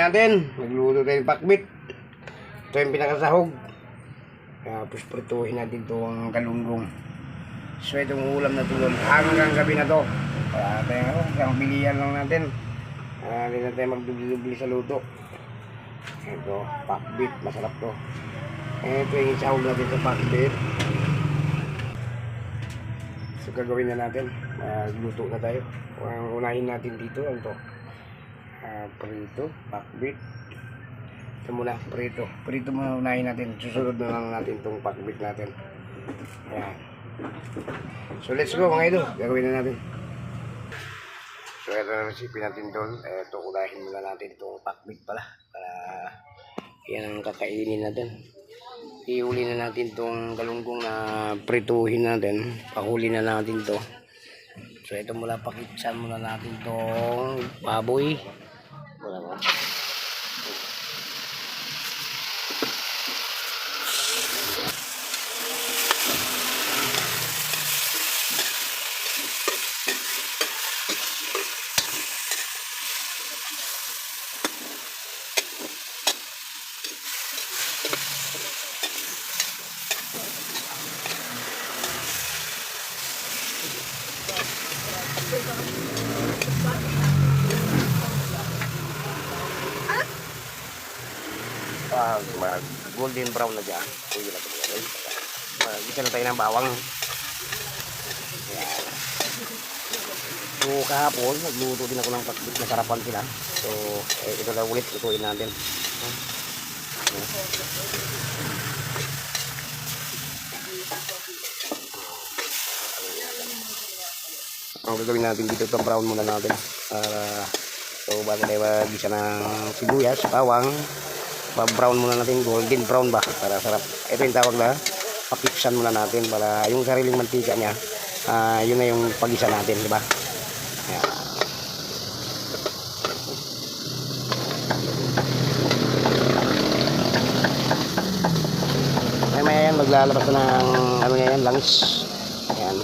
natin. Nagluto tayo ng pakbit. Ito yung pinakasahog. Tapos prituhin natin itong galunggong. So itong ulam na tulon hanggang gabi na to. Kaya tayo isang bilihan lang natin. Hindi na tayo magdubli-dubli sa luto. Ito, pakbit. Masarap to. Ito yung isahog natin sa pakbit. So gagawin na natin. Luto na tayo. Ang unahin natin dito, ano to? Prito, pakbit. Ito muna, prito. Prito muna unahin natin. Susunod na lang natin itong pakbit natin. Ayan. So let's go mga idol. Gagawin na natin. So ito na recipe natin doon. Ito, unahin muna natin itong pakbit pala. Para yan ang kakainin natin. Ihuli na natin itong galunggong na prituhin natin. Pahuli na natin to. So ito mula, pakitsan muna natin itong baboy. Wala mo. Golden brown na dyan. Pwede na ito mga. Gisa na tayo ng bawang. Ayan. So kahapon nagluto din ako ng pakbit. Nasarapan sila. So ito na ulit. Lutuin natin. Ang gagawin natin dito, ito brown muna natin. So bago tayo magisa ng sibuyas, bawang, brown muna natin, golden brown ba, para sarap. Ito yung tawag na papiksan muna natin para yung sariling mantika niya, yun na yung pagisa natin, di ba? Maya yan, maglalabas na ng ano yan, langis. Ayan.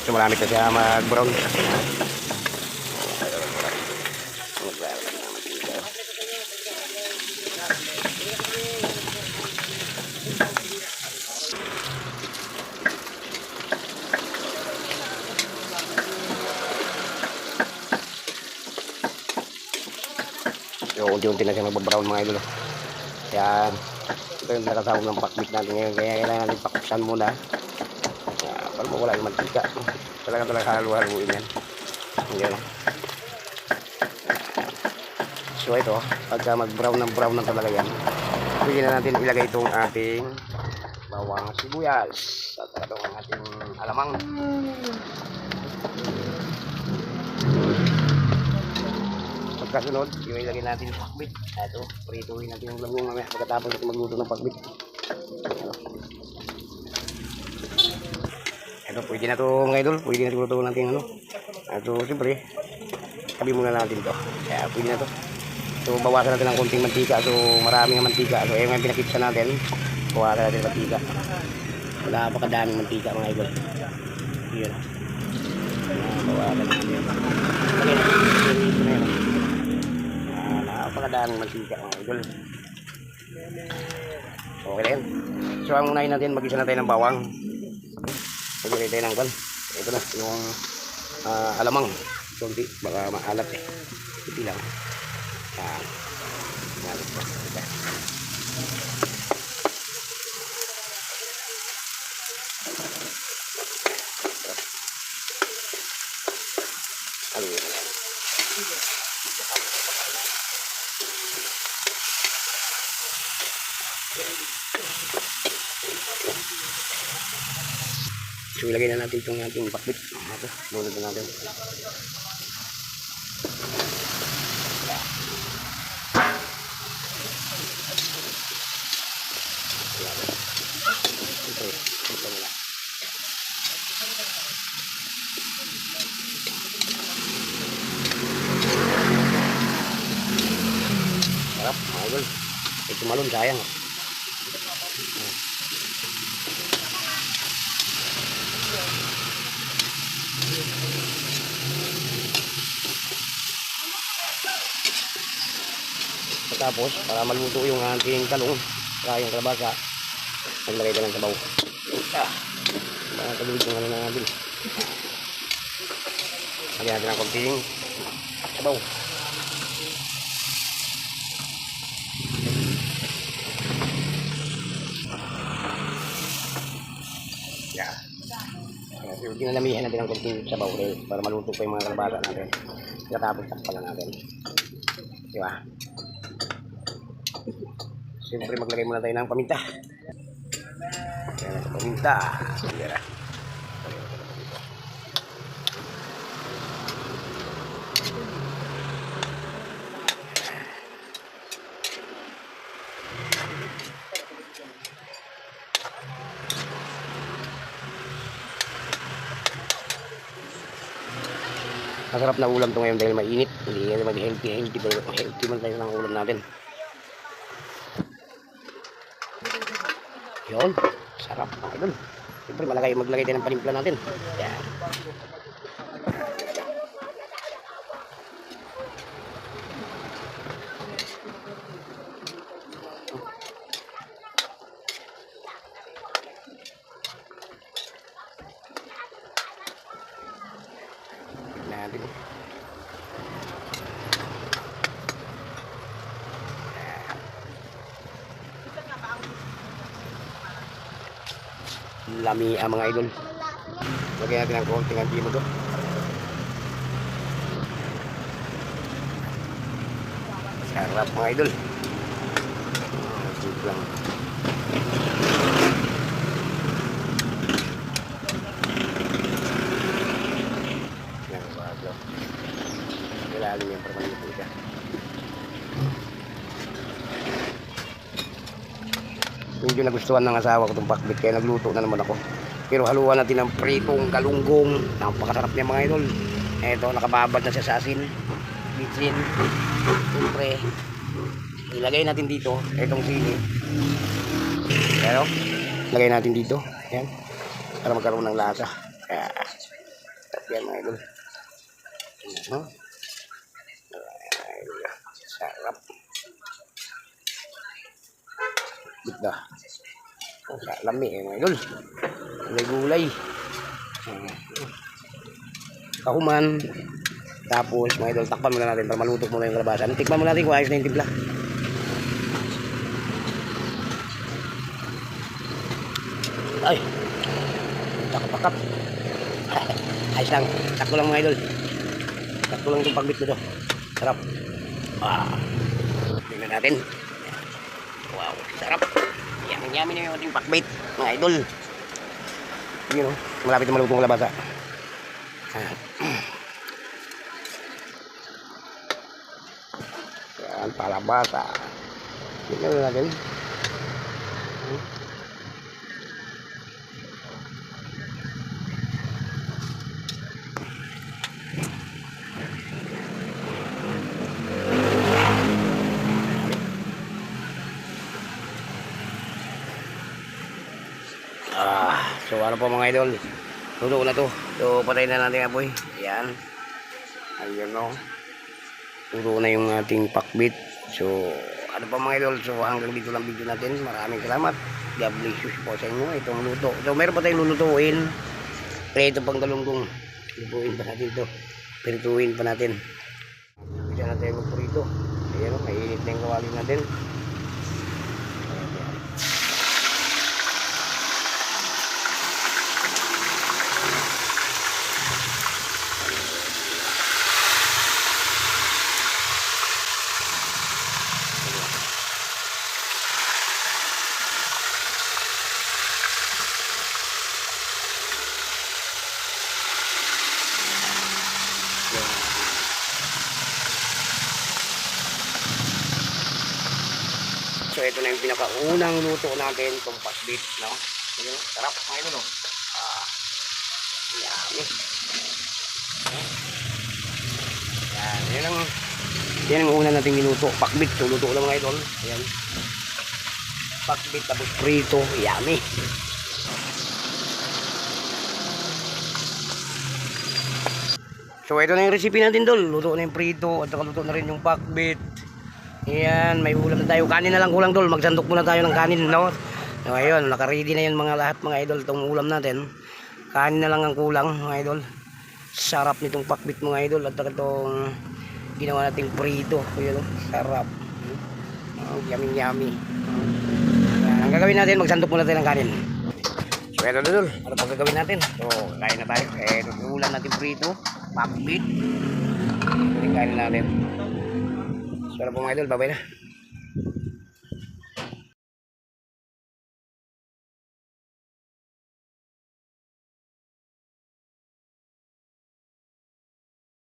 So marami kasi mag-brown. So unti-unti na siya mag-brown mga idol. Yan. Ito yung nakasawag ng pakbit natin ngayon. Kaya kailangan natin pakuksan muna. Para mawala yung mantika. Talaga halu-haluin yan. Ganyan. So ito, pagka mag-brown na talaga yan, pwede na natin ilagay itong ating bawang sibuyas at ito ang ating alamang. Pagkasunod, yung ilagay natin yung pakbit. Ito, prituhin natin yung galunggong mamaya pagkatapos natin magluto ng pakbit. Ito, pwede na ito mga idol. Pwede na siguro ito natin ano. Ito, siyempre, tabi muna natin ito. Kaya pwede na ito. So, bawasan natin ng konting mantika. So, marami ng mantika. So, yung pinakitsa natin, bawasan natin ng mantika. Wala pa kadaming mantika mga idol. Yun. Bawasan natin. Wala pa kadaming mantika mga idol. Okay na yun. So, ang unahin natin, mag-isa na tayo ng bawang. Pagkakita tayo ng kwan. Ito na, yung alamang. Kunti, baka maalat eh. Kunti lang. Maalat po. Ano yun? So ilagay na natin itong ating pakbit. Ito, lunod na natin. Ito muna. Sarap, mga idol. Ito malun, sayang. Tapos, para maluto yung ating talong, saka yung kalabasa, maglagay ka ng sabaw. Mga talulit yung ano na natin. Lagyan natin ng konting sabaw. Yeah. Ginalamihan natin ng konting sabaw para maluto pa yung mga kalabasa natin. Tapos takpan na natin. Diba? Siyempre maglagay muna tayo ng paminta. Ayan, paminta. Ayan. Masarap na ulam ito ngayon dahil mainit. Hindi naman healthy pero healthy man tayo ng ulam natin. Yun, sarap mga idol. Siyempre maglagay tayo ng panimpla natin. Yan. Natin. Lami ang mga idol. Lagyan natin ang konting antimo to. Sarap mga idol. Simple lang. Yan bago. Kailangan yung permanente ka. Medyo nagustuhan ng asawa ko itong pakbit kaya nagluto na naman ako. Pero haluan natin ng pritong galunggong. Napakasarap niya mga idol. Eto, nakababad na siya sa asin. Bitsin. Siyempre, ilagay natin dito itong sili. Pero, lagay natin dito. Ayan. Para magkaroon ng lasa. Yan mga idol. Sarap. Bigla. Lami mga idol. Gulay-gulay. Kahuman. Tapos mga idol, takpan muna natin para maluto muna yung kalabasa. Tikman muna natin kung ayos na yung timpla. Ay. Takap-takap. Ayos lang. Takto lang mga idol. Takto lang itong pagbit nito. Sarap. Tingnan natin. Wow, sarap. Yummy na yung ating pakbit mga idol. Yun o, malapit na malutong kalabasa. Yan, palabasa. Tingnan natin. So ano po mga idol, luto na to. So patayin na natin apoy. Yan. Ayun o. Luto na yung ating pakbit. So ano po mga idol, so hanggang dito lang video natin. Maraming salamat. God bless you po sa inyo itong luto. So meron pa tayong lulutuin. Prito pang galunggong. Lutuin pa natin to. Prituin pa natin. Bisa natin yung prito. Ayan o, mainit na yung kawali natin. So ito na yung pinakaunang luto natin, itong pakbit, no? Ayan, sarap mga idol, oh. Yummy. Yan ang una nating minuto. Pakbit, so luto lang mga idol. Ayan. Pakbit, tapos prito. Yummy. So ito na yung recipe natin dol. Luto na yung prito at saka luto na rin yung pakbit. Ayan, may ulam na tayo. Kanin na lang kulang dol. Magsandok muna tayo ng kanin, no? So ayun, naka-ready na yun mga lahat mga idol itong ulam natin. Kanin na lang ang kulang mga idol. Sarap nitong pakbit mga idol at saka itong ginawa nating prito. Ayun, sarap. Yummy yummy. Ayan, ang gagawin natin, magsandok muna tayo ng kanin. So ito dol, ano pang gagawin natin? So kain na tayo. Ito yung ulam natin prito, pakbit. Kain natin. So ano po mga idol, babay na.